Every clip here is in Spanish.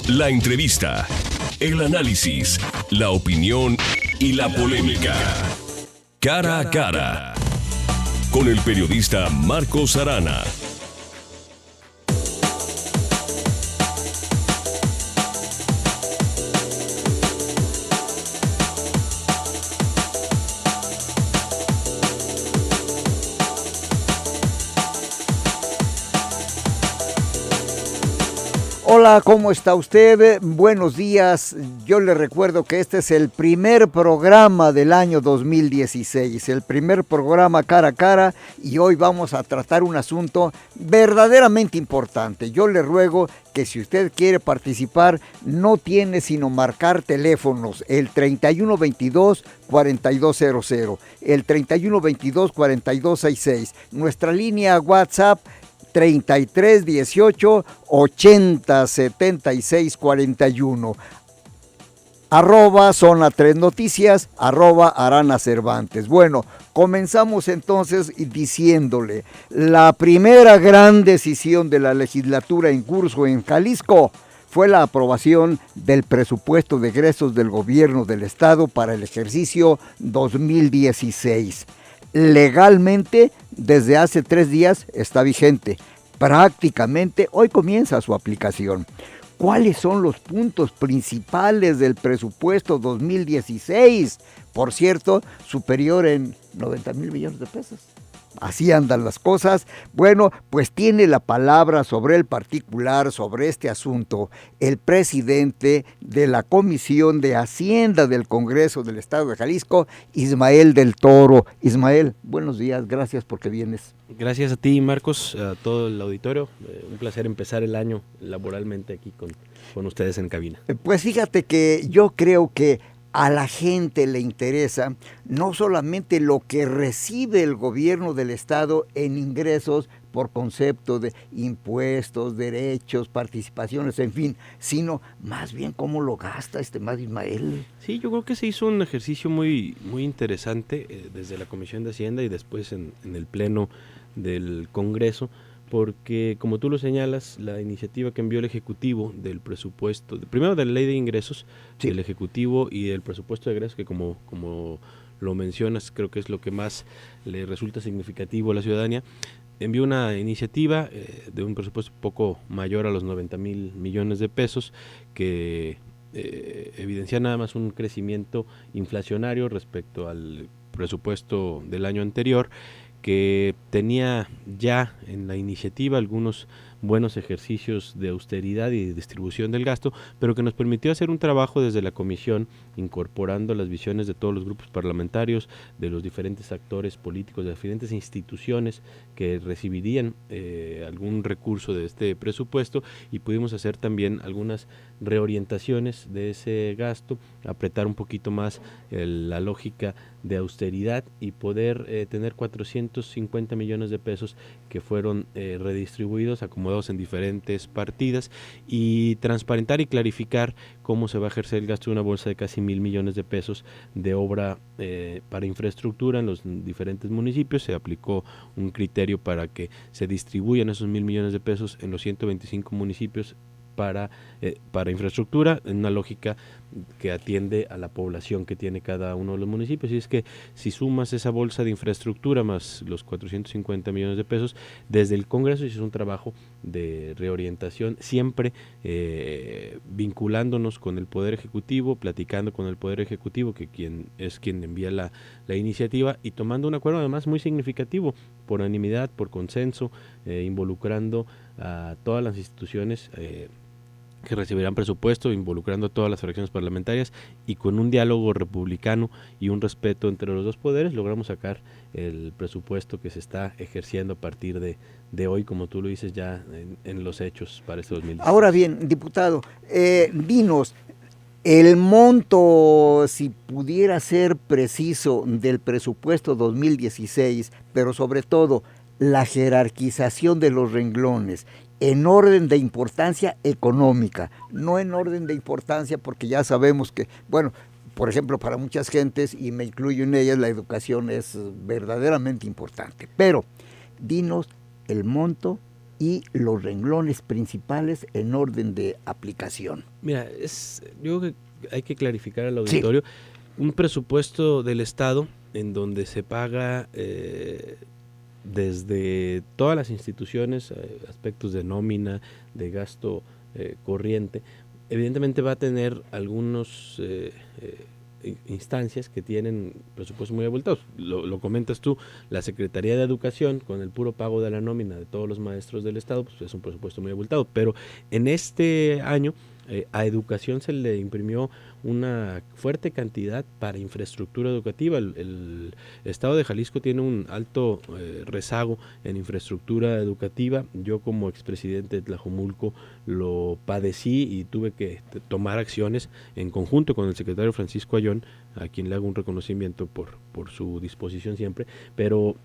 La entrevista, el análisis, la opinión y la polémica. Cara a cara. Con el periodista Marcos Arana. Hola, ¿cómo está usted? Buenos días. Yo le recuerdo que este es el primer programa del año 2016, el primer programa cara a cara, y hoy vamos a tratar un asunto verdaderamente importante. Yo le ruego que si usted quiere participar, no tiene sino marcar teléfonos, el 3122-4200, el 3122-4266, nuestra línea WhatsApp 33 18 80 76 41, @Zona 3 Noticias, @Arana Cervantes. Bueno, comenzamos entonces diciéndole, la primera gran decisión de la legislatura en curso en Jalisco fue la aprobación del presupuesto de egresos del gobierno del estado para el ejercicio 2016. Legalmente, desde hace 3 días está vigente. Prácticamente hoy comienza su aplicación. ¿Cuáles son los puntos principales del presupuesto 2016? Por cierto, superior en 90,000 millones de pesos. Así andan las cosas. Bueno, pues tiene la palabra sobre el particular, sobre este asunto, el presidente de la Comisión de Hacienda del Congreso del Estado de Jalisco, Ismael del Toro. Ismael, buenos días, gracias porque vienes. Gracias a ti, Marcos, a todo el auditorio. Un placer empezar el año laboralmente aquí con ustedes en cabina. Pues fíjate que yo creo que a la gente le interesa no solamente lo que recibe el gobierno del estado en ingresos por concepto de impuestos, derechos, participaciones, en fin, sino más bien cómo lo gasta estimado Ismael. Sí, yo creo que se hizo un ejercicio muy interesante desde la Comisión de Hacienda y después en el Pleno del Congreso, porque como tú lo señalas, la iniciativa que envió el Ejecutivo del presupuesto, primero de la Ley de Ingresos, sí, del Ejecutivo y del presupuesto de egresos, que como lo mencionas, creo que es lo que más le resulta significativo a la ciudadanía, envió una iniciativa de un presupuesto poco mayor a los 90,000 millones de pesos, que evidencia nada más un crecimiento inflacionario respecto al presupuesto del año anterior, que tenía ya en la iniciativa algunos buenos ejercicios de austeridad y de distribución del gasto, pero que nos permitió hacer un trabajo desde la comisión, incorporando las visiones de todos los grupos parlamentarios, de los diferentes actores políticos, de las diferentes instituciones que recibirían algún recurso de este presupuesto, y pudimos hacer también algunas reorientaciones de ese gasto, apretar un poquito más la lógica de austeridad y poder tener 450 millones de pesos que fueron redistribuidos, acomodados en diferentes partidas, y transparentar y clarificar cómo se va a ejercer el gasto de una bolsa de casi 1,000 millones de pesos de obra para infraestructura en los diferentes municipios. Se aplicó un criterio para que se distribuyan esos 1,000 millones de pesos en los 125 municipios para infraestructura, en una lógica que atiende a la población que tiene cada uno de los municipios. Y es que si sumas esa bolsa de infraestructura más los 450 millones de pesos, desde el Congreso se hizo un trabajo de reorientación, siempre vinculándonos con el Poder Ejecutivo, platicando con el Poder Ejecutivo, que quien envía la iniciativa, y tomando un acuerdo además muy significativo, por unanimidad, por consenso, involucrando a todas las instituciones que recibirán presupuesto, involucrando a todas las fracciones parlamentarias, y con un diálogo republicano y un respeto entre los dos poderes, logramos sacar el presupuesto que se está ejerciendo a partir de hoy, como tú lo dices, ya en los hechos para este 2016. Ahora bien, diputado, dinos, el monto, si pudiera ser preciso, del presupuesto 2016, pero sobre todo la jerarquización de los renglones, en orden de importancia económica, no en orden de importancia porque ya sabemos que, bueno, por ejemplo, para muchas gentes, y me incluyo en ellas, la educación es verdaderamente importante. Pero dinos el monto y los renglones principales en orden de aplicación. Mira, yo creo que hay que clarificar al auditorio, sí, un presupuesto del Estado en donde se paga desde todas las instituciones, aspectos de nómina, de gasto corriente, evidentemente va a tener algunos instancias que tienen presupuestos muy abultados. Lo comentas tú, la Secretaría de Educación, con el puro pago de la nómina de todos los maestros del Estado, pues es un presupuesto muy abultado, pero en este año a educación se le imprimió una fuerte cantidad para infraestructura educativa. El Estado de Jalisco tiene un alto rezago en infraestructura educativa. Yo como expresidente de Tlajomulco lo padecí y tuve que tomar acciones en conjunto con el secretario Francisco Ayón, a quien le hago un reconocimiento por su disposición siempre, pero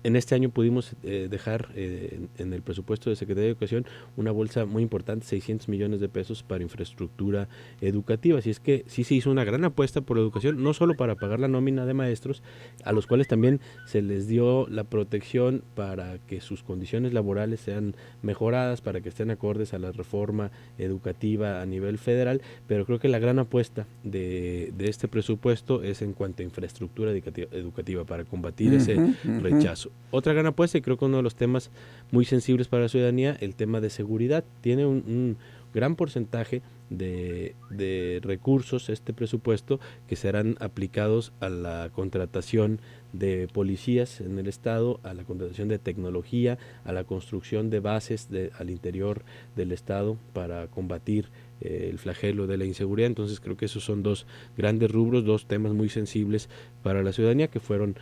en este año pudimos dejar en el presupuesto de Secretaría de Educación una bolsa muy importante, 600 millones de pesos para infraestructura educativa. Así es que sí se hizo una gran apuesta por la educación, no solo para pagar la nómina de maestros, a los cuales también se les dio la protección para que sus condiciones laborales sean mejoradas, para que estén acordes a la reforma educativa a nivel federal, pero creo que la gran apuesta de este presupuesto es en cuanto a infraestructura educativa para combatir ese rechazo. Otra gran apuesta, y creo que uno de los temas muy sensibles para la ciudadanía, el tema de seguridad. Tiene un gran porcentaje de recursos este presupuesto que serán aplicados a la contratación de policías en el estado, a la contratación de tecnología, a la construcción de bases al interior del estado para combatir el flagelo de la inseguridad. Entonces creo que esos son dos grandes rubros, dos temas muy sensibles para la ciudadanía que fueron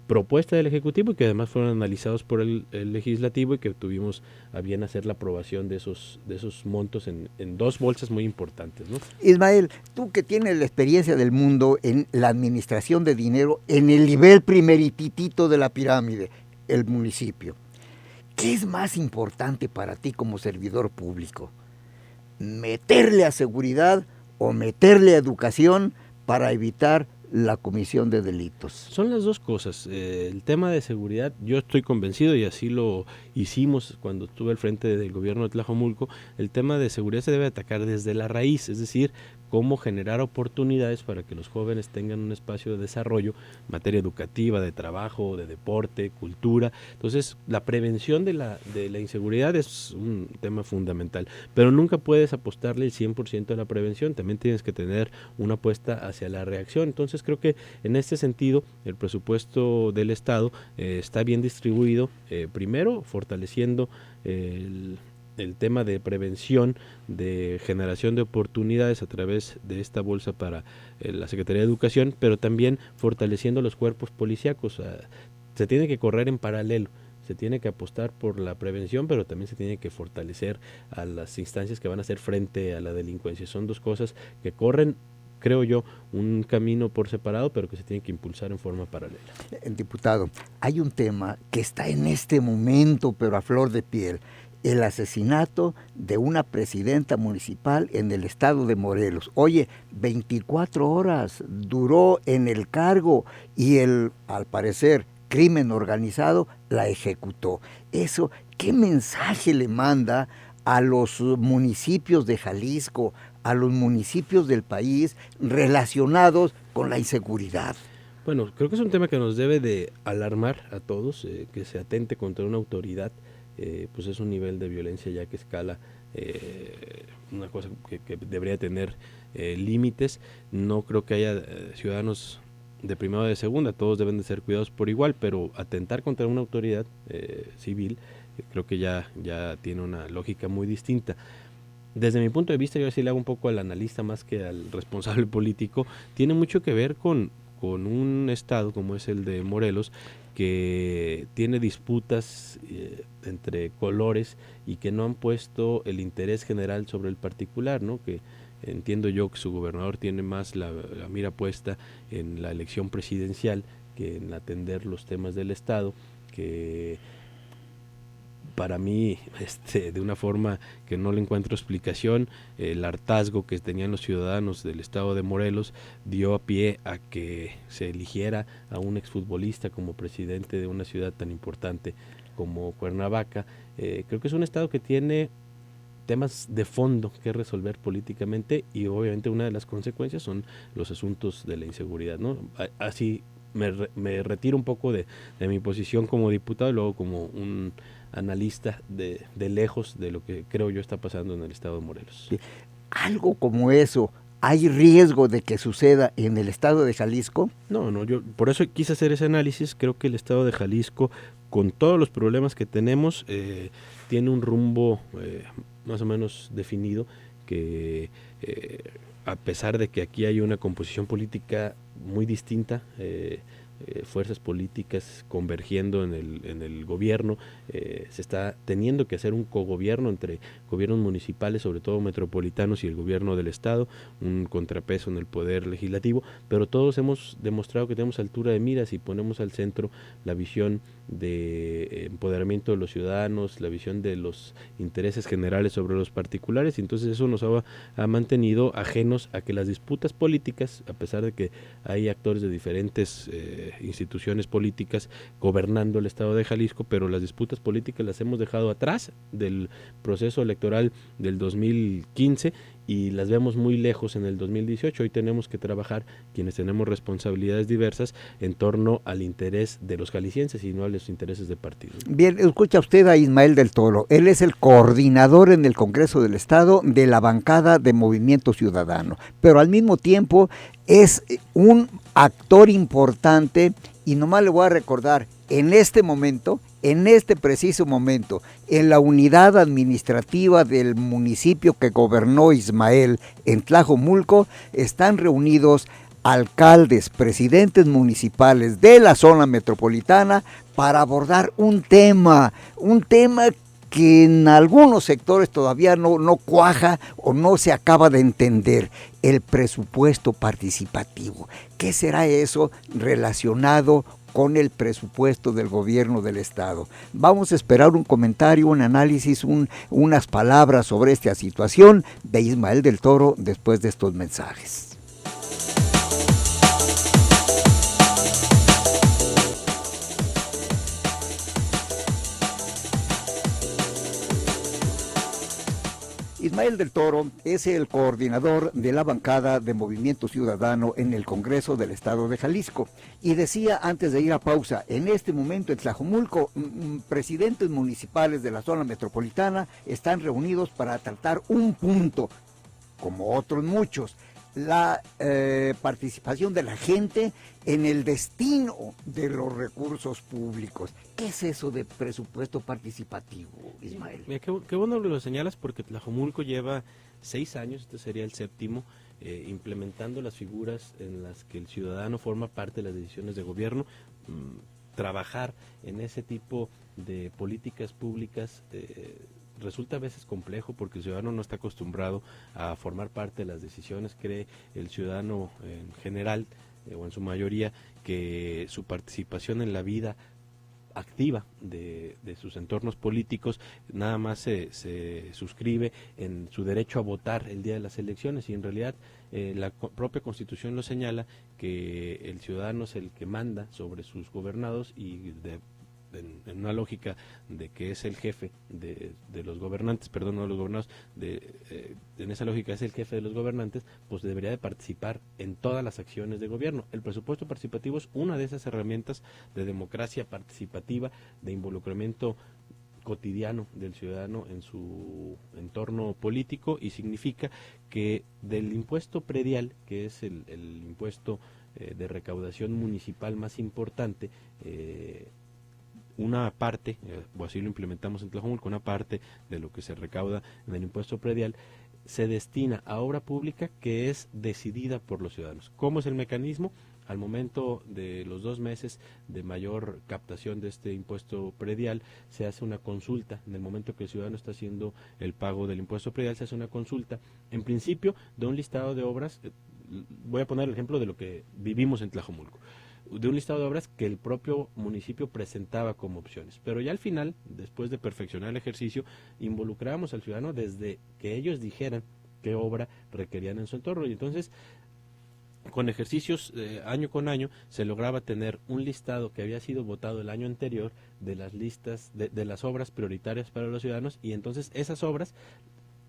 propuesta del Ejecutivo y que además fueron analizados por el Legislativo y que tuvimos a bien hacer la aprobación de esos montos en dos bolsas muy importantes, ¿no? Ismael, tú que tienes la experiencia del mundo en la administración de dinero en el nivel primerititito de la pirámide, el municipio, ¿qué es más importante para ti como servidor público? ¿Meterle a seguridad o meterle a educación para evitar la comisión de delitos? Son las dos cosas. El tema de seguridad, yo estoy convencido y así lo hicimos cuando estuve al frente del gobierno de Tlajomulco, el tema de seguridad se debe atacar desde la raíz, es decir, cómo generar oportunidades para que los jóvenes tengan un espacio de desarrollo en materia educativa, de trabajo, de deporte, cultura. Entonces, la prevención de la inseguridad es un tema fundamental, pero nunca puedes apostarle el 100% a la prevención, también tienes que tener una apuesta hacia la reacción. Entonces, creo que en este sentido, el presupuesto del Estado está bien distribuido, primero fortaleciendo el tema de prevención, de generación de oportunidades a través de esta bolsa para la Secretaría de Educación, pero también fortaleciendo los cuerpos policíacos. Se tiene que correr en paralelo, se tiene que apostar por la prevención, pero también se tiene que fortalecer a las instancias que van a hacer frente a la delincuencia. Son dos cosas que corren, creo yo, un camino por separado, pero que se tiene que impulsar en forma paralela. Diputado, hay un tema que está en este momento, pero a flor de piel: el asesinato de una presidenta municipal en el estado de Morelos. Oye, 24 horas duró en el cargo y al parecer, crimen organizado la ejecutó. Eso, ¿qué mensaje le manda a los municipios de Jalisco, a los municipios del país relacionados con la inseguridad? Bueno, creo que es un tema que nos debe de alarmar a todos, que se atente contra una autoridad. Pues es un nivel de violencia ya que escala, una cosa que debería tener límites. No creo que haya ciudadanos de primera o de segunda, todos deben de ser cuidados por igual, pero atentar contra una autoridad civil creo que ya tiene una lógica muy distinta. Desde mi punto de vista, yo así le hago un poco al analista más que al responsable político, tiene mucho que ver con un estado como es el de Morelos, que tiene disputas entre colores y que no han puesto el interés general sobre el particular, ¿no? Que entiendo yo que su gobernador tiene más la mira puesta en la elección presidencial que en atender los temas del estado, que para mí, de una forma que no le encuentro explicación, el hartazgo que tenían los ciudadanos del estado de Morelos dio a pie a que se eligiera a un exfutbolista como presidente de una ciudad tan importante como Cuernavaca. Creo que es un estado que tiene temas de fondo que resolver políticamente, y obviamente una de las consecuencias son los asuntos de la inseguridad, ¿no? Así me retiro un poco de mi posición como diputado y luego como un analista de lejos de lo que creo yo está pasando en el estado de Morelos. Algo como eso, ¿hay riesgo de que suceda en el estado de Jalisco? No, yo por eso quise hacer ese análisis. Creo que el estado de Jalisco, con todos los problemas que tenemos, tiene un rumbo más o menos definido, que a pesar de que aquí hay una composición política muy distinta, fuerzas políticas convergiendo en el gobierno, se está teniendo que hacer un cogobierno entre gobiernos municipales, sobre todo metropolitanos, y el gobierno del estado, un contrapeso en el poder legislativo, pero todos hemos demostrado que tenemos altura de miras y ponemos al centro la visión de empoderamiento de los ciudadanos, la visión de los intereses generales sobre los particulares, y entonces eso nos ha mantenido ajenos a que las disputas políticas, a pesar de que hay actores de diferentes instituciones políticas gobernando el estado de Jalisco, pero las disputas políticas las hemos dejado atrás del proceso electoral del 2015 y las vemos muy lejos en el 2018. Hoy tenemos que trabajar, quienes tenemos responsabilidades diversas, en torno al interés de los jaliscienses y no a los intereses de partido. Bien, escucha usted a Ismael del Toro. Él es el coordinador en el Congreso del Estado de la bancada de Movimiento Ciudadano, pero al mismo tiempo es un actor importante, y nomás le voy a recordar, en este momento, en este preciso momento, en la unidad administrativa del municipio que gobernó Ismael, en Tlajomulco, están reunidos alcaldes, presidentes municipales de la zona metropolitana para abordar un tema que en algunos sectores todavía no cuaja o no se acaba de entender: el presupuesto participativo. ¿Qué será eso relacionado con el presupuesto del gobierno del estado? Vamos a esperar un comentario, un análisis, unas palabras sobre esta situación de Ismael del Toro después de estos mensajes. Ismael del Toro es el coordinador de la bancada de Movimiento Ciudadano en el Congreso del Estado de Jalisco. Y decía antes de ir a pausa, en este momento en Tlajomulco, presidentes municipales de la zona metropolitana están reunidos para tratar un punto, como otros muchos: la participación de la gente en el destino de los recursos públicos. ¿Qué es eso de presupuesto participativo, Ismael? Mira, qué bueno que lo señalas, porque Tlajomulco lleva 6 años, este sería el 7º, implementando las figuras en las que el ciudadano forma parte de las decisiones de gobierno. Trabajar en ese tipo de políticas públicas resulta a veces complejo, porque el ciudadano no está acostumbrado a formar parte de las decisiones. Cree el ciudadano en general, o en su mayoría, que su participación en la vida activa de sus entornos políticos nada más se suscribe en su derecho a votar el día de las elecciones, y en realidad la propia Constitución lo señala, que el ciudadano es el que manda sobre sus gobernados, y en una lógica de que es el jefe de los gobernantes, perdón, no de los gobernados, en esa lógica es el jefe de los gobernantes, pues debería de participar en todas las acciones de gobierno. El presupuesto participativo es una de esas herramientas de democracia participativa, de involucramiento cotidiano del ciudadano en su entorno político, y significa que del impuesto predial, que es el impuesto de recaudación municipal más importante, una parte, o así lo implementamos en Tlajomulco, una parte de lo que se recauda en el impuesto predial se destina a obra pública que es decidida por los ciudadanos. ¿Cómo es el mecanismo? Al momento de los 2 meses de mayor captación de este impuesto predial, se hace una consulta. En el momento que el ciudadano está haciendo el pago del impuesto predial, se hace una consulta, en principio, de un listado de obras. Voy a poner el ejemplo de lo que vivimos en Tlajomulco, de un listado de obras que el propio municipio presentaba como opciones, pero ya al final, después de perfeccionar el ejercicio, involucrábamos al ciudadano desde que ellos dijeran qué obra requerían en su entorno, y entonces con ejercicios año con año se lograba tener un listado que había sido votado el año anterior de las listas de las obras prioritarias para los ciudadanos, y entonces esas obras,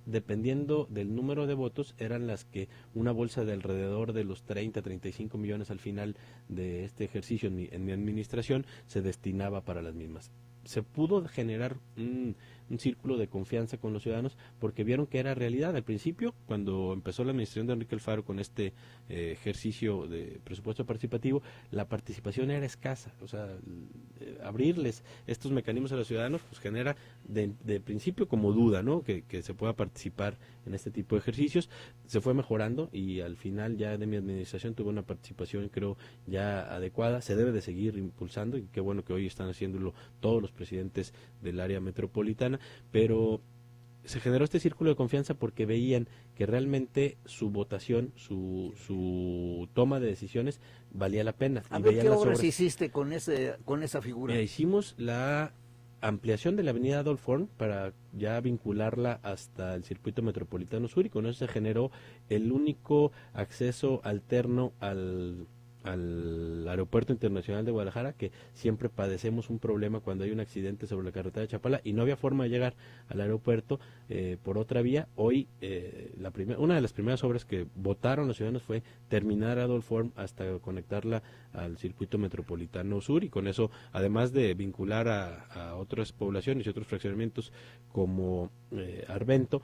dependiendo del número de votos, eran las que una bolsa de alrededor de los 30-35 millones al final de este ejercicio en mi administración se destinaba para las mismas. Se pudo generar un círculo de confianza con los ciudadanos porque vieron que era realidad. Al principio, cuando empezó la administración de Enrique Alfaro con este ejercicio de presupuesto participativo, la participación era escasa. O sea, abrirles estos mecanismos a los ciudadanos pues genera de principio como duda, ¿no? Que se pueda participar en este tipo de ejercicios. Se fue mejorando y al final ya de mi administración tuvo una participación, creo, ya adecuada. Se debe de seguir impulsando y qué bueno que hoy están haciéndolo todos los presidentes del área metropolitana, pero se generó este círculo de confianza porque veían que realmente su votación, su toma de decisiones valía la pena. A ver, ¿qué obras hiciste con esa figura? Hicimos la ampliación de la avenida Adolf Horn para ya vincularla hasta el circuito metropolitano sur, y con eso se generó el único acceso alterno al aeropuerto internacional de Guadalajara, que siempre padecemos un problema cuando hay un accidente sobre la carretera de Chapala y no había forma de llegar al aeropuerto por otra vía. Hoy una de las primeras obras que votaron los ciudadanos fue terminar Adolf Horn hasta conectarla al circuito metropolitano sur, y con eso, además de vincular a otras poblaciones y otros fraccionamientos como Arvento,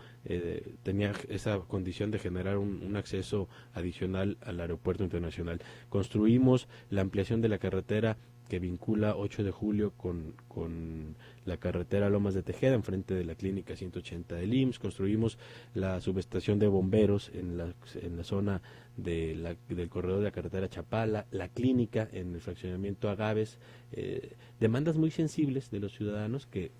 tenía esa condición de generar un acceso adicional al aeropuerto internacional. Construimos la ampliación de la carretera que vincula 8 de julio con la carretera Lomas de Tejeda, enfrente de la clínica 180 del IMSS. Construimos la subestación de bomberos en la zona del corredor de la carretera Chapala, la clínica en el fraccionamiento Agaves, demandas muy sensibles de los ciudadanos que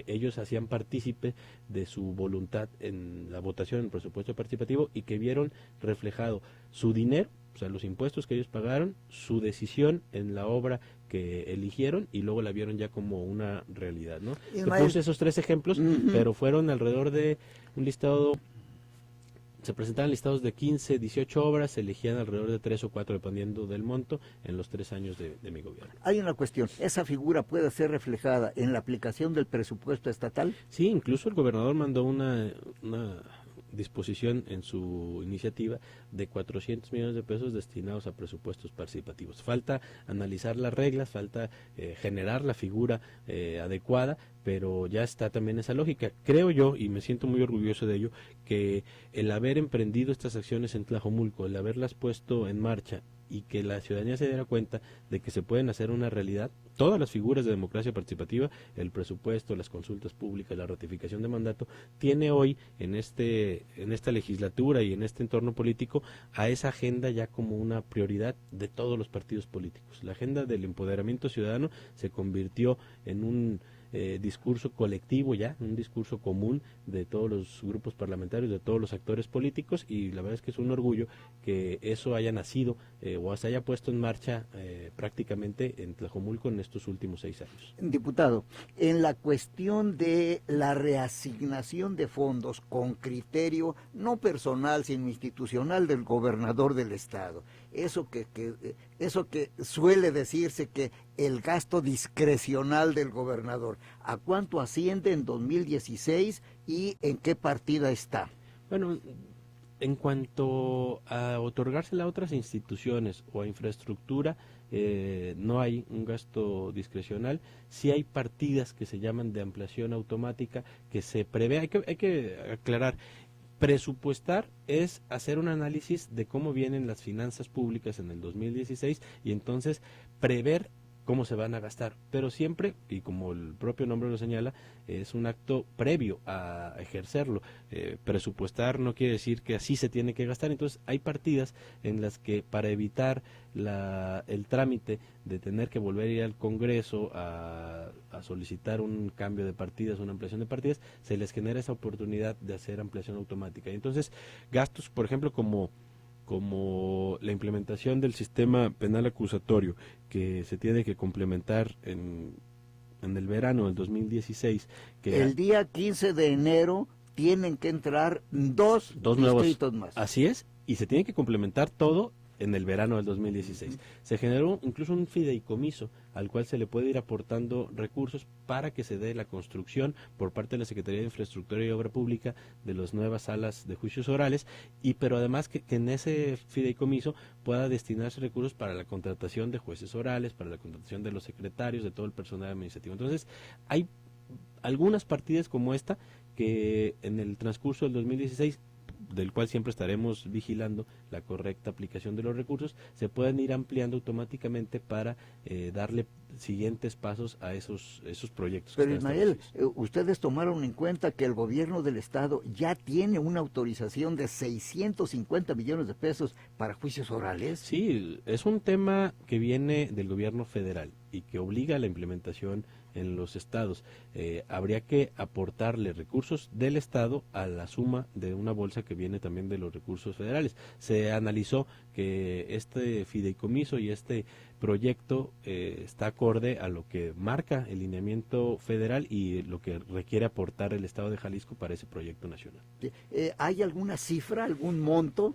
ellos hacían partícipe de su voluntad en la votación en el presupuesto participativo y que vieron reflejado su dinero, o sea, los impuestos que ellos pagaron, su decisión en la obra que eligieron, y luego la vieron ya como una realidad, ¿no? Te puse esos 3 ejemplos, pero fueron alrededor de un listado. Se presentaban listados de 15, 18 obras, se elegían alrededor de 3 o 4 dependiendo del monto en los 3 años de mi gobierno. Hay una cuestión, ¿esa figura puede ser reflejada en la aplicación del presupuesto estatal? Sí, incluso el gobernador mandó una disposición en su iniciativa de 400 millones de pesos destinados a presupuestos participativos. Falta analizar las reglas, falta generar la figura adecuada, pero ya está también esa lógica. Creo yo, y me siento muy orgulloso de ello, que el haber emprendido estas acciones en Tlajomulco, el haberlas puesto en marcha y que la ciudadanía se diera cuenta de que se pueden hacer una realidad, todas las figuras de democracia participativa, el presupuesto, las consultas públicas, la ratificación de mandato, tiene hoy en esta legislatura y en este entorno político a esa agenda ya como una prioridad de todos los partidos políticos. La agenda del empoderamiento ciudadano se convirtió en un discurso colectivo ya, un discurso común de todos los grupos parlamentarios, de todos los actores políticos, y la verdad es que es un orgullo que eso haya nacido o se haya puesto en marcha prácticamente en Tlajomulco en estos últimos 6 años. Diputado, en la cuestión de la reasignación de fondos con criterio no personal sino institucional del gobernador del estado, eso que suele decirse que el gasto discrecional del gobernador, ¿a cuánto asciende en 2016 y en qué partida está? Bueno, en cuanto a otorgársela a otras instituciones o a infraestructura, no hay un gasto discrecional. Sí hay partidas que se llaman de ampliación automática que se prevé. Hay que aclarar, presupuestar es hacer un análisis de cómo vienen las finanzas públicas en el 2016 y entonces prever cómo se van a gastar, pero siempre, y como el propio nombre lo señala, es un acto previo a ejercerlo. Presupuestar no quiere decir que así se tiene que gastar, entonces hay partidas en las que para evitar el trámite de tener que volver a ir al Congreso a solicitar un cambio de partidas, una ampliación de partidas, se les genera esa oportunidad de hacer ampliación automática. Y entonces gastos, por ejemplo, como la implementación del sistema penal acusatorio, que se tiene que complementar en el verano del 2016. El día 15 de enero tienen que entrar dos nuevos distritos más. Así es, y se tiene que complementar todo en el verano del 2016. Se generó incluso un fideicomiso al cual se le puede ir aportando recursos para que se dé la construcción por parte de la Secretaría de Infraestructura y Obra Pública de las nuevas salas de juicios orales, pero además que en ese fideicomiso pueda destinarse recursos para la contratación de jueces orales, para la contratación de los secretarios, de todo el personal administrativo. Entonces, hay algunas partidas como esta que en el transcurso del 2016, del cual siempre estaremos vigilando la correcta aplicación de los recursos, se pueden ir ampliando automáticamente para darle siguientes pasos a esos proyectos. Pero Ismael, ustedes tomaron en cuenta que el gobierno del estado ya tiene una autorización de 650 millones de pesos para juicios orales. Sí, es un tema que viene del gobierno federal y que obliga a la implementación en los estados. Habría que aportarle recursos del estado a la suma de una bolsa que viene también de los recursos federales. Se analizó que este fideicomiso y este proyecto está acorde a lo que marca el lineamiento federal y lo que requiere aportar el estado de Jalisco para ese proyecto nacional. ¿Hay alguna cifra, algún monto?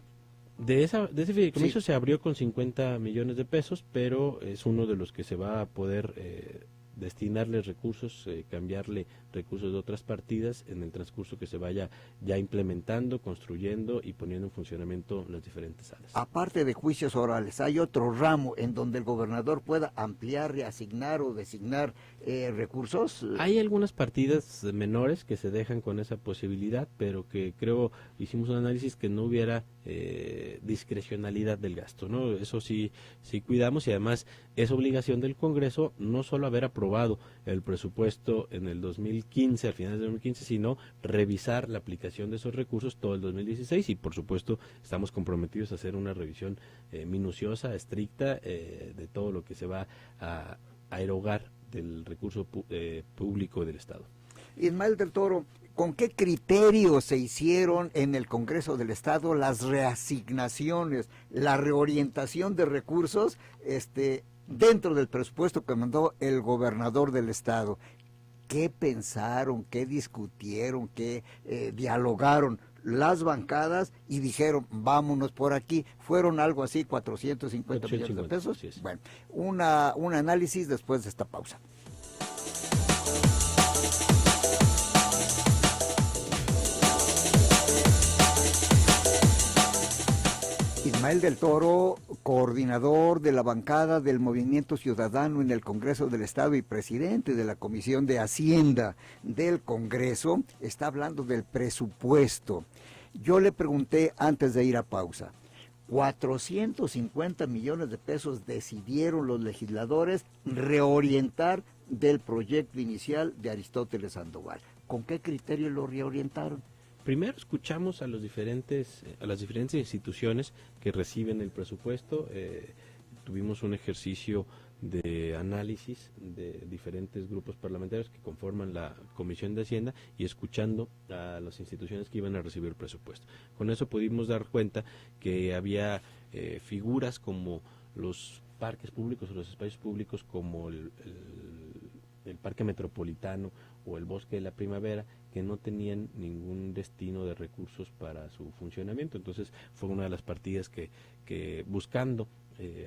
De ese fideicomiso se abrió con 50 millones de pesos, pero es uno de los que se va a poder destinarle recursos, cambiarle recursos de otras partidas en el transcurso que se vaya ya implementando, construyendo y poniendo en funcionamiento las diferentes salas. Aparte de juicios orales, ¿hay otro ramo en donde el gobernador pueda ampliar, reasignar o designar recursos? Hay algunas partidas menores que se dejan con esa posibilidad, pero que creo hicimos un análisis que no hubiera discrecionalidad del gasto, ¿no? Eso sí cuidamos, y además es obligación del Congreso no solo haber aprobado el presupuesto en el 2015, al final del 2015, sino revisar la aplicación de esos recursos todo el 2016, y por supuesto estamos comprometidos a hacer una revisión minuciosa, estricta, de todo lo que se va a erogar del recurso público del Estado. Ismael del Toro, ¿con qué criterios se hicieron en el Congreso del Estado las reasignaciones, la reorientación de recursos dentro del presupuesto que mandó el gobernador del Estado? ¿Qué pensaron, qué discutieron, qué dialogaron las bancadas y dijeron, vámonos por aquí? ¿Fueron algo así, 450 millones de pesos? Sí, sí. Bueno, un análisis después de esta pausa. Ismael del Toro, coordinador de la bancada del Movimiento Ciudadano en el Congreso del Estado y presidente de la Comisión de Hacienda del Congreso, está hablando del presupuesto. Yo le pregunté antes de ir a pausa, 450 millones de pesos decidieron los legisladores reorientar del proyecto inicial de Aristóteles Sandoval. ¿Con qué criterio lo reorientaron? Primero escuchamos a las diferentes instituciones que reciben el presupuesto. Tuvimos un ejercicio de análisis de diferentes grupos parlamentarios que conforman la Comisión de Hacienda y escuchando a las instituciones que iban a recibir el presupuesto. Con eso pudimos dar cuenta que había figuras como los parques públicos o los espacios públicos como el Parque Metropolitano o el Bosque de la Primavera, que no tenían ningún destino de recursos para su funcionamiento. Entonces fue una de las partidas que buscando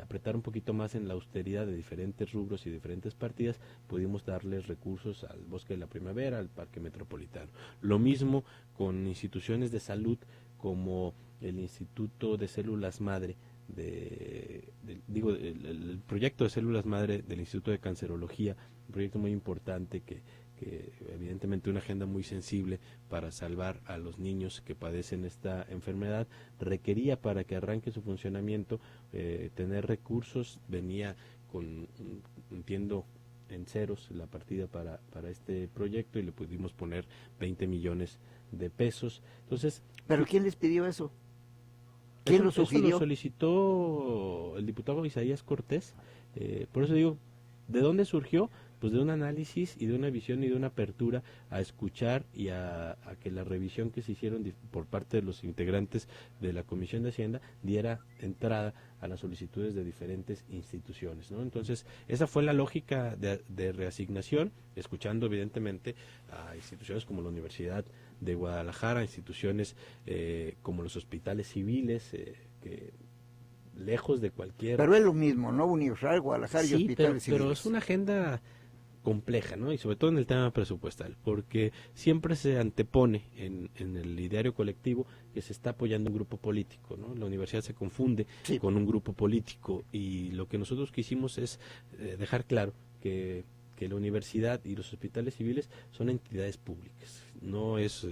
apretar un poquito más en la austeridad de diferentes rubros y diferentes partidas, pudimos darles recursos al Bosque de la Primavera, al Parque Metropolitano. Lo mismo con instituciones de salud como el Instituto de Células Madre, el proyecto de células madre del Instituto de Cancerología, un proyecto muy importante que evidentemente una agenda muy sensible para salvar a los niños que padecen esta enfermedad, requería para que arranque su funcionamiento tener recursos. Venía con, entiendo, en ceros la partida para este proyecto y le pudimos poner 20 millones de pesos. Entonces, ¿pero quién les pidió eso? ¿Quién lo sugirió? Eso lo solicitó el diputado Isaías Cortés. Por eso digo, ¿de dónde surgió? Pues de un análisis y de una visión y de una apertura a escuchar y a que la revisión que se hicieron por parte de los integrantes de la Comisión de Hacienda diera entrada a las solicitudes de diferentes instituciones, ¿no? Entonces, esa fue la lógica de reasignación, escuchando evidentemente a instituciones como la Universidad de Guadalajara, instituciones como los hospitales civiles, que lejos de cualquier... Pero es lo mismo, ¿no? Universidad de Guadalajara y Sí, hospitales civiles. pero es una agenda compleja, ¿no? Y sobre todo en el tema presupuestal, porque siempre se antepone en el ideario colectivo que se está apoyando un grupo político, ¿no? La universidad se confunde con un grupo político, y lo que nosotros quisimos es dejar claro que la universidad y los hospitales civiles son entidades públicas, no es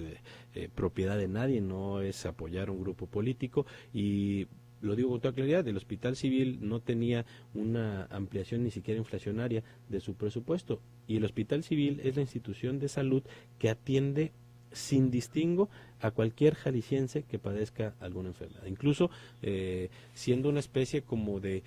propiedad de nadie, no es apoyar a un grupo político. Y lo digo con toda claridad, el hospital civil no tenía una ampliación ni siquiera inflacionaria de su presupuesto, y el hospital civil es la institución de salud que atiende sin distingo a cualquier jalisciense que padezca alguna enfermedad, incluso siendo una especie como de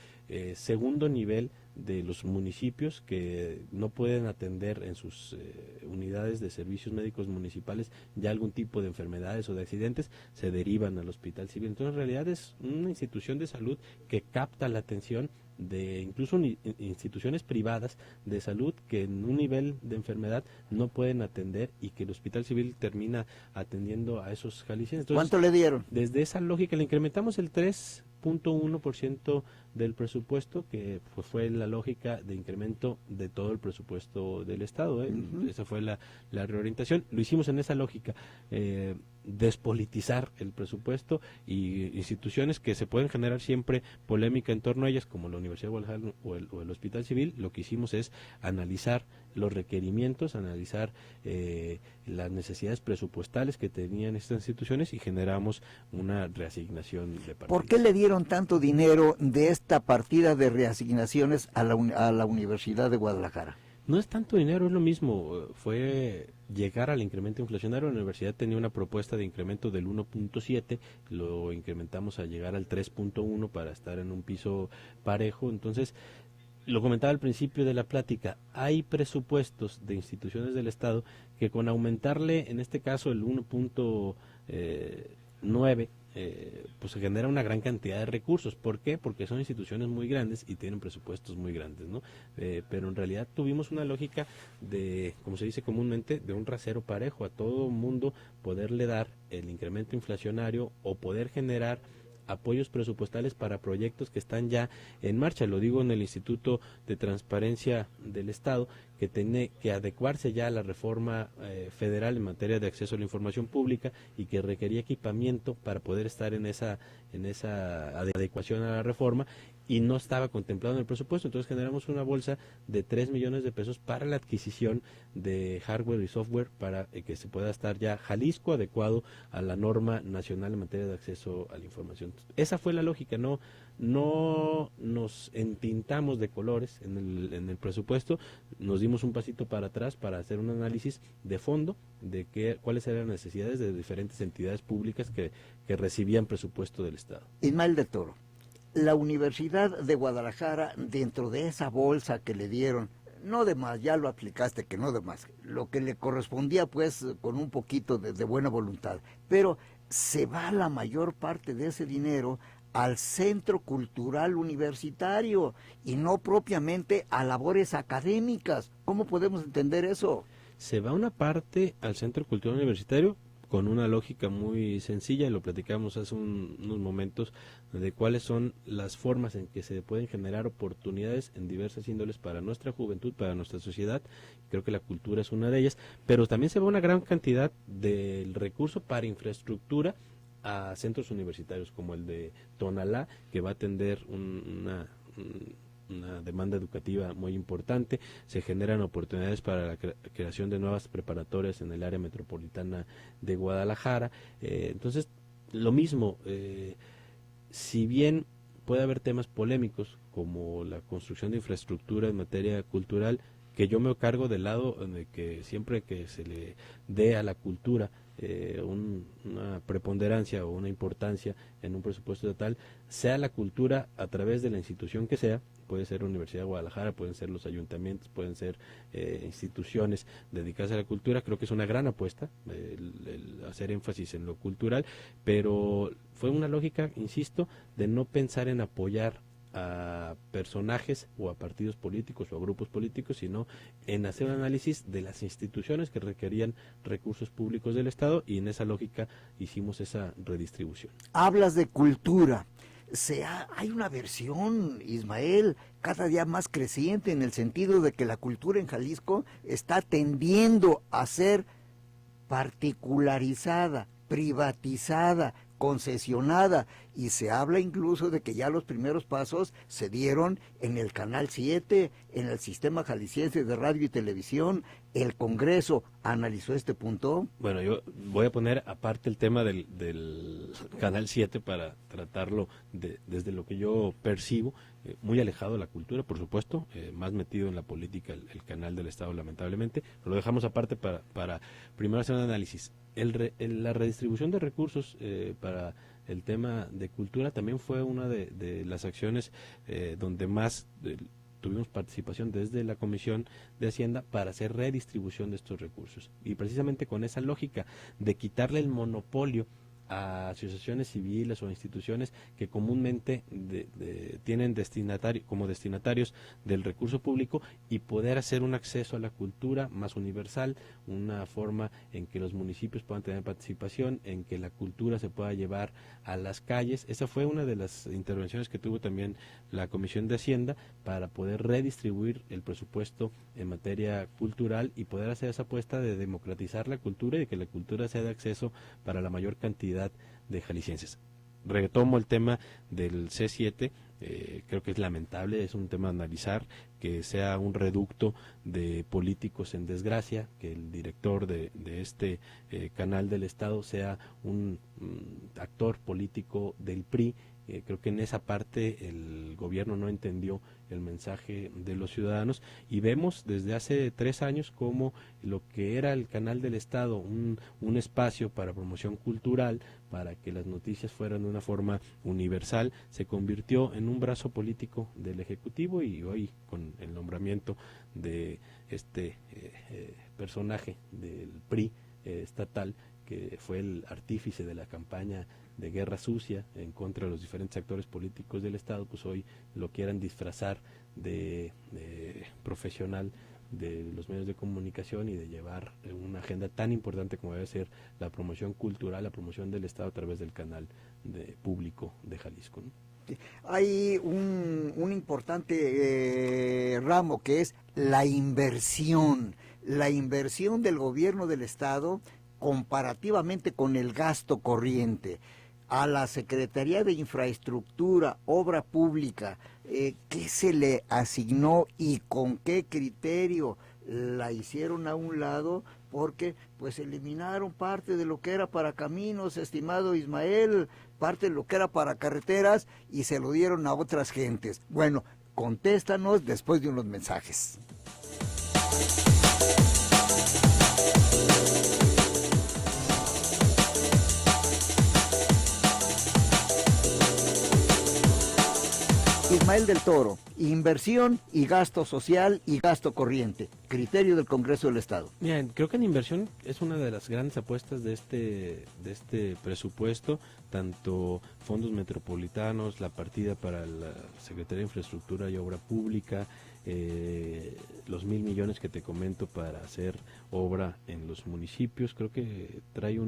segundo nivel de los municipios que no pueden atender en sus unidades de servicios médicos municipales ya algún tipo de enfermedades o de accidentes, se derivan al hospital civil. Entonces, en realidad es una institución de salud que capta la atención de incluso instituciones privadas de salud que en un nivel de enfermedad no pueden atender, y que el hospital civil termina atendiendo a esos jaliscienses. Entonces, ¿cuánto le dieron? Desde esa lógica le incrementamos el 3.1% del presupuesto, que fue la lógica de incremento de todo el presupuesto del Estado. Esa fue la reorientación. Lo hicimos en esa lógica, despolitizar el presupuesto, y instituciones que se pueden generar siempre polémica en torno a ellas, como la Universidad de Guadalajara o el Hospital Civil. Lo que hicimos es analizar los requerimientos, analizar las necesidades presupuestales que tenían estas instituciones, y generamos una reasignación de partidas. ¿Por qué le dieron tanto dinero de esta partida de reasignaciones a la Universidad de Guadalajara? No es tanto dinero, es lo mismo, fue llegar al incremento inflacionario. La universidad tenía una propuesta de incremento del 1.7, lo incrementamos a llegar al 3.1 para estar en un piso parejo. Entonces, lo comentaba al principio de la plática, hay presupuestos de instituciones del Estado que con aumentarle, en este caso el 1.9, pues se genera una gran cantidad de recursos. ¿Por qué? Porque son instituciones muy grandes y tienen presupuestos muy grandes, ¿no? Pero en realidad tuvimos una lógica de, como se dice comúnmente, de un rasero parejo, a todo mundo poderle dar el incremento inflacionario o poder generar apoyos presupuestales para proyectos que están ya en marcha. Lo digo en el Instituto de Transparencia del Estado, que tiene que adecuarse ya a la reforma federal en materia de acceso a la información pública, y que requería equipamiento para poder estar en esa adecuación a la reforma, y no estaba contemplado en el presupuesto. Entonces generamos una bolsa de 3 millones de pesos para la adquisición de hardware y software para que se pueda estar ya Jalisco adecuado a la norma nacional en materia de acceso a la información. Esa fue la lógica, no nos entintamos de colores en el presupuesto, nos dimos un pasito para atrás para hacer un análisis de fondo de cuáles eran las necesidades de diferentes entidades públicas que recibían presupuesto del Estado. Ismael de Toro, la Universidad de Guadalajara, dentro de esa bolsa que le dieron, no de más, ya lo aplicaste, que no de más, lo que le correspondía pues con un poquito de buena voluntad, pero se va la mayor parte de ese dinero al Centro Cultural Universitario y no propiamente a labores académicas. ¿Cómo podemos entender eso? Se va una parte al Centro Cultural Universitario con una lógica muy sencilla, y lo platicamos hace unos momentos, de cuáles son las formas en que se pueden generar oportunidades en diversas índoles para nuestra juventud, para nuestra sociedad. Creo que la cultura es una de ellas, pero también se va una gran cantidad del recurso para infraestructura a centros universitarios como el de Tonalá, que va a atender una demanda educativa muy importante. Se generan oportunidades para la creación de nuevas preparatorias en el área metropolitana de Guadalajara. Entonces, lo mismo, si bien puede haber temas polémicos como la construcción de infraestructura en materia cultural, que yo me cargo del lado de que siempre que se le dé a la cultura una preponderancia o una importancia en un presupuesto estatal, sea la cultura a través de la institución que sea, puede ser la Universidad de Guadalajara, pueden ser los ayuntamientos, pueden ser instituciones dedicadas a la cultura. Creo que es una gran apuesta el hacer énfasis en lo cultural, pero fue una lógica, insisto, de no pensar en apoyar a personajes o a partidos políticos o a grupos políticos, sino en hacer un análisis de las instituciones que requerían recursos públicos del Estado, y en esa lógica hicimos esa redistribución. Hablas de cultura. hay una versión, Ismael, cada día más creciente en el sentido de que la cultura en Jalisco está tendiendo a ser particularizada, privatizada, concesionada, y se habla incluso de que ya los primeros pasos se dieron en el Canal 7, en el Sistema Jalisciense de Radio y Televisión. ¿El Congreso analizó este punto? Bueno, yo voy a poner aparte el tema del Canal 7 para tratarlo desde lo que yo percibo, muy alejado de la cultura, por supuesto, más metido en la política el canal del Estado, lamentablemente. Lo dejamos aparte para primero hacer un análisis. La redistribución de recursos para el tema de cultura también fue una de las acciones donde más tuvimos participación desde la Comisión de Hacienda para hacer redistribución de estos recursos. Y precisamente con esa lógica de quitarle el monopolio a asociaciones civiles o instituciones que comúnmente tienen como destinatarios del recurso público, y poder hacer un acceso a la cultura más universal, una forma en que los municipios puedan tener participación, en que la cultura se pueda llevar a las calles. Esa fue una de las intervenciones que tuvo también la Comisión de Hacienda para poder redistribuir el presupuesto en materia cultural y poder hacer esa apuesta de democratizar la cultura y de que la cultura sea de acceso para la mayor cantidad de jaliscienses. Retomo el tema del C7, creo que es lamentable, es un tema a analizar, que sea un reducto de políticos en desgracia, que el director de este canal del Estado sea un actor político del PRI. Creo que en esa parte el gobierno no entendió el mensaje de los ciudadanos, y vemos desde hace 3 años como lo que era el canal del Estado, un espacio para promoción cultural, para que las noticias fueran de una forma universal, se convirtió en un brazo político del Ejecutivo, y hoy con el nombramiento de este personaje del PRI estatal, que fue el artífice de la campaña de guerra sucia en contra de los diferentes actores políticos del Estado, pues hoy lo quieran disfrazar de profesional de los medios de comunicación y de llevar una agenda tan importante como debe ser la promoción cultural, la promoción del Estado a través del canal público de Jalisco, ¿no? Hay un importante ramo que es la inversión del gobierno del Estado comparativamente con el gasto corriente. A la Secretaría de Infraestructura, Obra Pública, ¿qué se le asignó y con qué criterio la hicieron a un lado? Porque pues eliminaron parte de lo que era para caminos, estimado Ismael, parte de lo que era para carreteras, y se lo dieron a otras gentes. Bueno, contéstanos después de unos mensajes. Ismael del Toro, inversión y gasto social y gasto corriente, criterio del Congreso del Estado. Bien, creo que en inversión es una de las grandes apuestas de este presupuesto, tanto fondos metropolitanos, la partida para la Secretaría de Infraestructura y Obra Pública, los 1,000 millones que te comento para hacer obra en los municipios. Creo que trae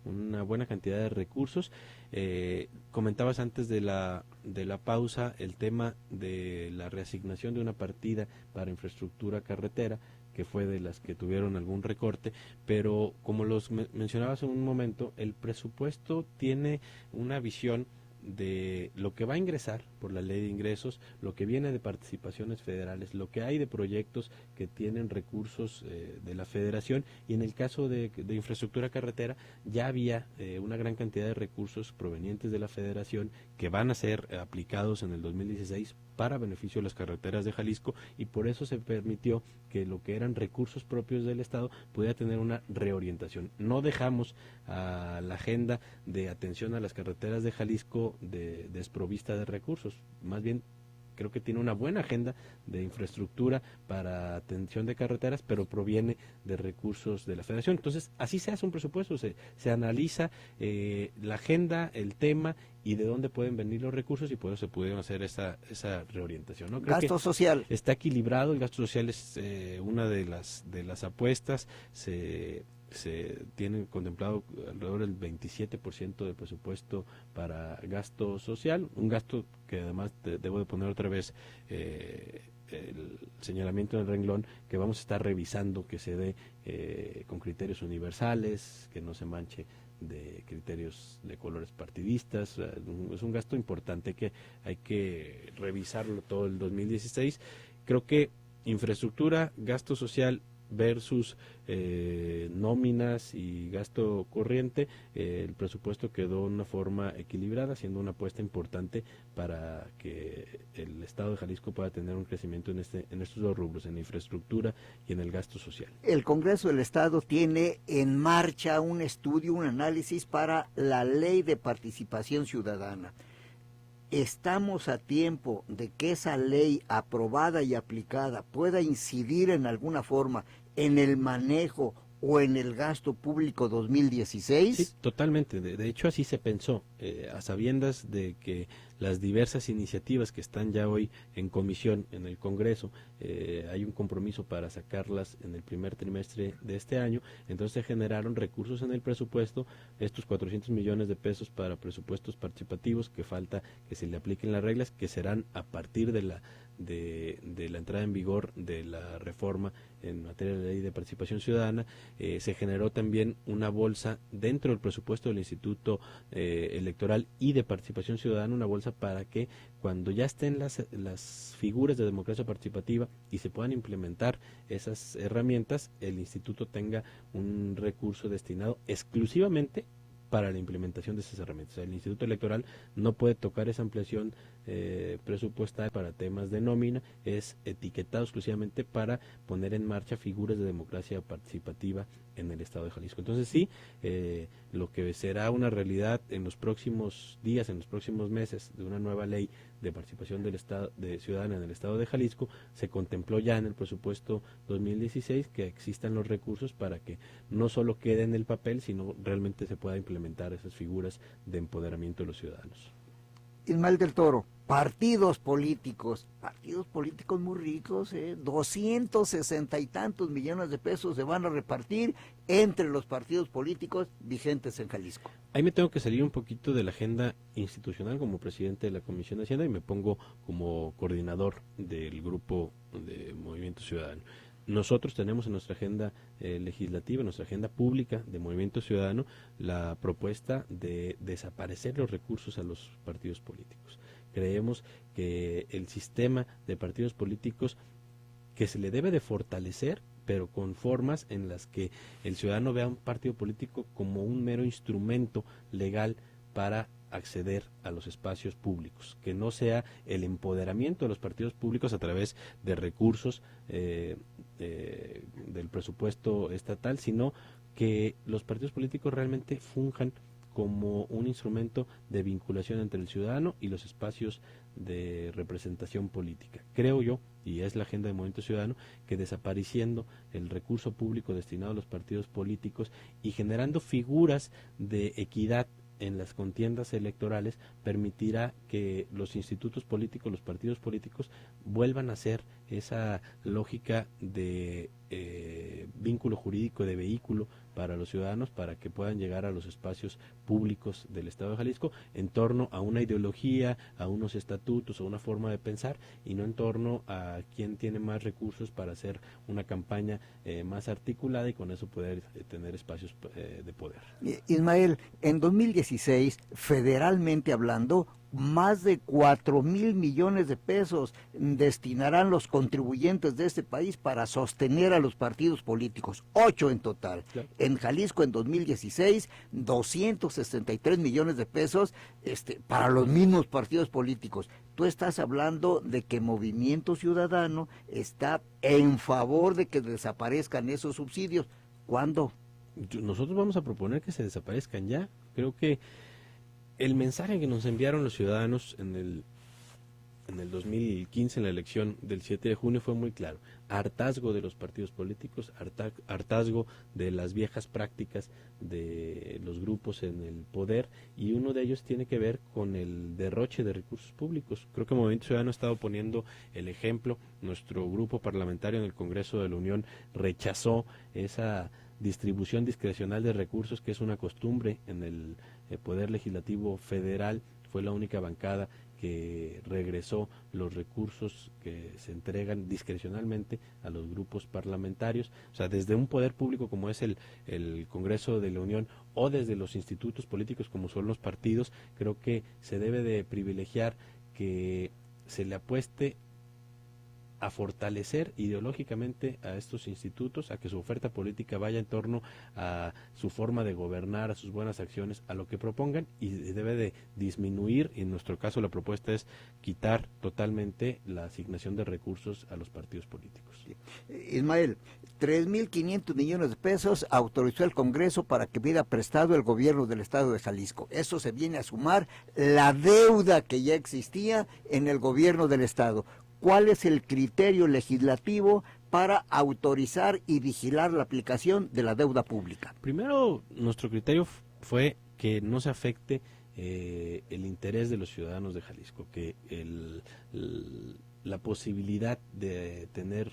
una buena cantidad de recursos. Comentabas antes de la pausa el tema de la reasignación de una partida para infraestructura carretera, que fue de las que tuvieron algún recorte, pero como los mencionabas en un momento, el presupuesto tiene una visión de lo que va a ingresar por la ley de ingresos, lo que viene de participaciones federales, lo que hay de proyectos que tienen recursos de la federación, y en el caso de infraestructura carretera ya había una gran cantidad de recursos provenientes de la federación que van a ser aplicados en el 2016 para beneficio de las carreteras de Jalisco, y por eso se permitió que lo que eran recursos propios del Estado pudiera tener una reorientación. No dejamos a la agenda de atención a las carreteras de Jalisco desprovista de recursos, más bien creo que tiene una buena agenda de infraestructura para atención de carreteras, pero proviene de recursos de la Federación. Entonces, así se hace un presupuesto, se analiza la agenda, el tema y de dónde pueden venir los recursos, y por eso se pudieron hacer esa reorientación, ¿no? Creo gasto social. Está equilibrado, el gasto social es una de las apuestas. Se se tiene contemplado alrededor del 27% del presupuesto para gasto social, un gasto que además debo de poner otra vez el señalamiento en el renglón, que vamos a estar revisando que se dé con criterios universales, que no se manche de criterios de colores partidistas. Es un gasto importante que hay que revisarlo todo el 2016. Creo que infraestructura, gasto social versus nóminas y gasto corriente, el presupuesto quedó de una forma equilibrada, siendo una apuesta importante para que el Estado de Jalisco pueda tener un crecimiento en estos dos rubros, en la infraestructura y en el gasto social. El Congreso del Estado tiene en marcha un estudio, un análisis para la Ley de Participación Ciudadana. ¿Estamos a tiempo de que esa ley aprobada y aplicada pueda incidir en alguna forma en el manejo o en el gasto público 2016? Sí, totalmente. De hecho, así se pensó, a sabiendas de que las diversas iniciativas que están ya hoy en comisión en el Congreso, hay un compromiso para sacarlas en el primer trimestre de este año. Entonces se generaron recursos en el presupuesto, estos 400 millones de pesos para presupuestos participativos, que falta que se le apliquen las reglas, que serán a partir de la entrada en vigor de la reforma en materia de ley de participación ciudadana. Se generó también una bolsa dentro del presupuesto del Instituto Electoral y de Participación Ciudadana, una bolsa para que cuando ya estén las figuras de democracia participativa y se puedan implementar esas herramientas, el instituto tenga un recurso destinado exclusivamente para la implementación de esas herramientas. O sea, el Instituto Electoral no puede tocar esa ampliación presupuestal para temas de nómina, es etiquetado exclusivamente para poner en marcha figuras de democracia participativa en el Estado de Jalisco. Entonces sí, lo que será una realidad en los próximos días, en los próximos meses, de una nueva ley de participación del Estado, de ciudadana en el Estado de Jalisco, se contempló ya en el presupuesto 2016 que existan los recursos para que no solo quede en el papel, sino realmente se pueda implementar esas figuras de empoderamiento de los ciudadanos. Ismael del Toro, partidos políticos muy ricos, 260 y tantos millones de pesos se van a repartir entre los partidos políticos vigentes en Jalisco. Ahí me tengo que salir un poquito de la agenda institucional como presidente de la Comisión de Hacienda y me pongo como coordinador del grupo de Movimiento Ciudadano. Nosotros tenemos en nuestra agenda legislativa, en nuestra agenda pública de Movimiento Ciudadano, la propuesta de desaparecer los recursos a los partidos políticos. Creemos que el sistema de partidos políticos, que se le debe de fortalecer, pero con formas en las que el ciudadano vea a un partido político como un mero instrumento legal para acceder a los espacios públicos, que no sea el empoderamiento de los partidos públicos a través de recursos del presupuesto estatal, sino que los partidos políticos realmente funjan como un instrumento de vinculación entre el ciudadano y los espacios de representación política. Creo yo, y es la agenda de Movimiento Ciudadano, que desapareciendo el recurso público destinado a los partidos políticos y generando figuras de equidad en las contiendas electorales, permitirá que los institutos políticos, los partidos políticos, vuelvan a ser esa lógica de vínculo jurídico, de vehículo para los ciudadanos, para que puedan llegar a los espacios públicos del Estado de Jalisco en torno a una ideología, a unos estatutos, a una forma de pensar, y no en torno a quién tiene más recursos para hacer una campaña más articulada y con eso poder tener espacios de poder. Ismael, en 2016, federalmente hablando, más de 4,000 millones de pesos destinarán los contribuyentes de este país para sostener a los partidos políticos, 8 en total. Claro. En Jalisco en 2016, 263 millones de pesos para los mismos partidos políticos. Tú estás hablando de que Movimiento Ciudadano está en favor de que desaparezcan esos subsidios. ¿Cuándo? Nosotros vamos a proponer que se desaparezcan ya. Creo que el mensaje que nos enviaron los ciudadanos en el 2015, en la elección del 7 de junio, fue muy claro. Hartazgo de los partidos políticos, hartazgo de las viejas prácticas de los grupos en el poder, y uno de ellos tiene que ver con el derroche de recursos públicos. Creo que Movimiento Ciudadano ha estado poniendo el ejemplo. Nuestro grupo parlamentario en el Congreso de la Unión rechazó esa distribución discrecional de recursos, que es una costumbre en el Poder Legislativo Federal. Fue la única bancada que regresó los recursos que se discrecionalmente a los grupos parlamentarios. O sea, desde un poder público como es el Congreso de la Unión, o desde los institutos políticos como son los partidos, creo que se debe de privilegiar que se le apueste a fortalecer ideológicamente a estos institutos, a que su oferta política vaya en torno a su forma de gobernar, a sus buenas acciones, a lo que propongan, y debe de disminuir. En nuestro caso la propuesta es quitar totalmente la asignación de recursos a los partidos políticos. Ismael, 3.500 millones de pesos autorizó el Congreso para que pida prestado el gobierno del estado de Jalisco. Eso se viene a sumar la deuda que ya existía en el gobierno del estado. ¿Cuál es el criterio legislativo para autorizar y vigilar la aplicación de la deuda pública? Primero, nuestro criterio fue que no se afecte el interés de los ciudadanos de Jalisco, que la posibilidad de tener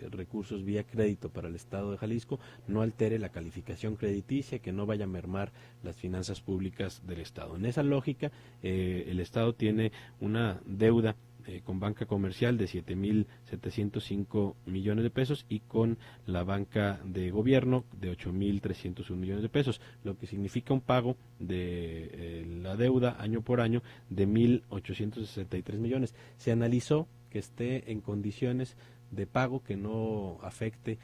recursos vía crédito para el estado de Jalisco no altere la calificación crediticia, que no vaya a mermar las finanzas públicas del estado. En esa lógica, el estado tiene una deuda con banca comercial de 7.705 millones de pesos y con la banca de gobierno de 8.301 millones de pesos, lo que significa un pago de la deuda año por año de 1.863 millones. Se analizó que esté en condiciones de pago que no afecte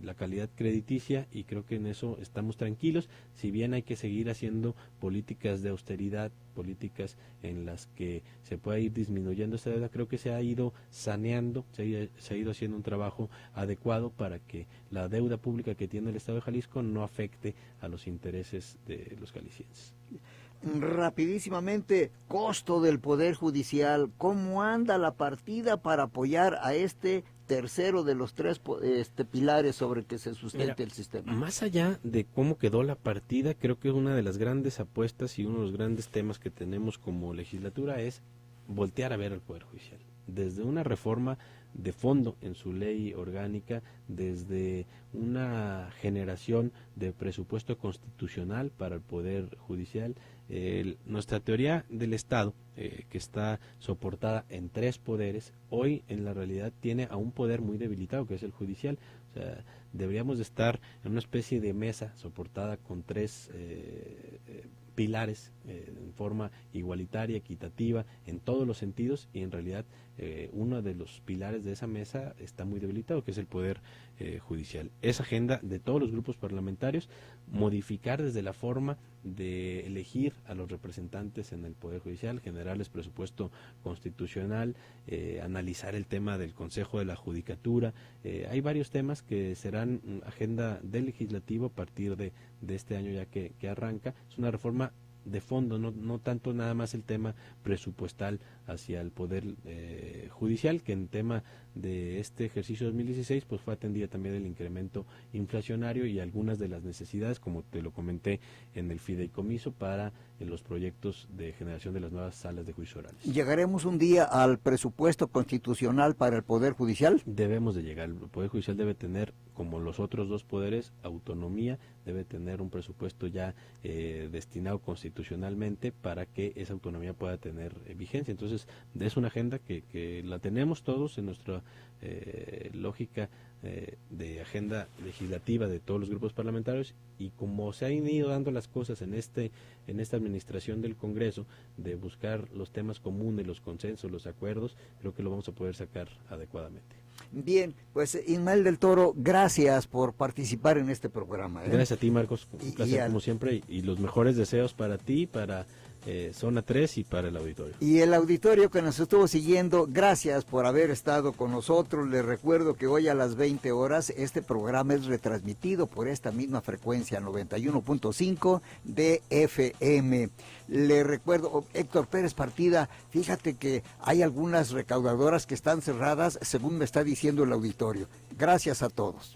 la calidad crediticia, y creo que en eso estamos tranquilos. Si bien hay que seguir haciendo políticas de austeridad, políticas en las que se pueda ir disminuyendo esta deuda, creo que se ha ido saneando, se ha ido haciendo un trabajo adecuado para que la deuda pública que tiene el estado de Jalisco no afecte a los intereses de los jaliscienses. Rapidísimamente, costo del Poder Judicial, ¿cómo anda la partida para apoyar a este tercero de los tres pilares sobre que se sustenta el sistema? Más allá de cómo quedó la partida, creo que una de las grandes apuestas y uno de los grandes temas que tenemos como legislatura es voltear a ver al Poder Judicial. Desde una reforma de fondo en su ley orgánica, desde una generación de presupuesto constitucional para el Poder Judicial. Nuestra teoría del Estado, que está soportada en tres poderes, hoy en la realidad tiene a un poder muy debilitado, que es el judicial. O sea, deberíamos de estar en una especie de mesa soportada con tres pilares en forma igualitaria, equitativa, en todos los sentidos, y en realidad uno de los pilares de esa mesa está muy debilitado, que es el Poder Judicial. Esa agenda de todos los grupos parlamentarios, modificar desde la forma de elegir a los representantes en el Poder Judicial, generarles presupuesto constitucional, analizar el tema del Consejo de la Judicatura. Hay varios temas que serán agenda del legislativo a partir de este año ya que arranca. Es una reforma de fondo, no tanto nada más el tema presupuestal hacia el Poder Judicial, que en tema de este ejercicio 2016 pues fue atendida también el incremento inflacionario y algunas de las necesidades, como te lo comenté, en el fideicomiso para los proyectos de generación de las nuevas salas de juicio orales. ¿Llegaremos un día al presupuesto constitucional para el Poder Judicial? Debemos de llegar. El Poder Judicial debe tener, como los otros dos poderes, autonomía, debe tener un presupuesto ya destinado constitucionalmente para que esa autonomía pueda tener vigencia. Entonces, es una agenda que la tenemos todos en nuestra lógica de agenda legislativa de todos los grupos parlamentarios, y como se han ido dando las cosas en esta administración del Congreso, de buscar los temas comunes, los consensos, los acuerdos, creo que lo vamos a poder sacar adecuadamente. Bien, pues Ismael del Toro, gracias por participar en este programa. Gracias a ti, Marcos, un placer como siempre, y los mejores deseos para ti, para Zona 3 y para el auditorio. Y el auditorio que nos estuvo siguiendo, gracias por haber estado con nosotros. Les recuerdo que hoy a las 20 horas este programa es retransmitido por esta misma frecuencia, 91.5 de FM. Le recuerdo, Héctor Pérez Partida, fíjate que hay algunas recaudadoras que están cerradas, según me está diciendo el auditorio. Gracias a todos.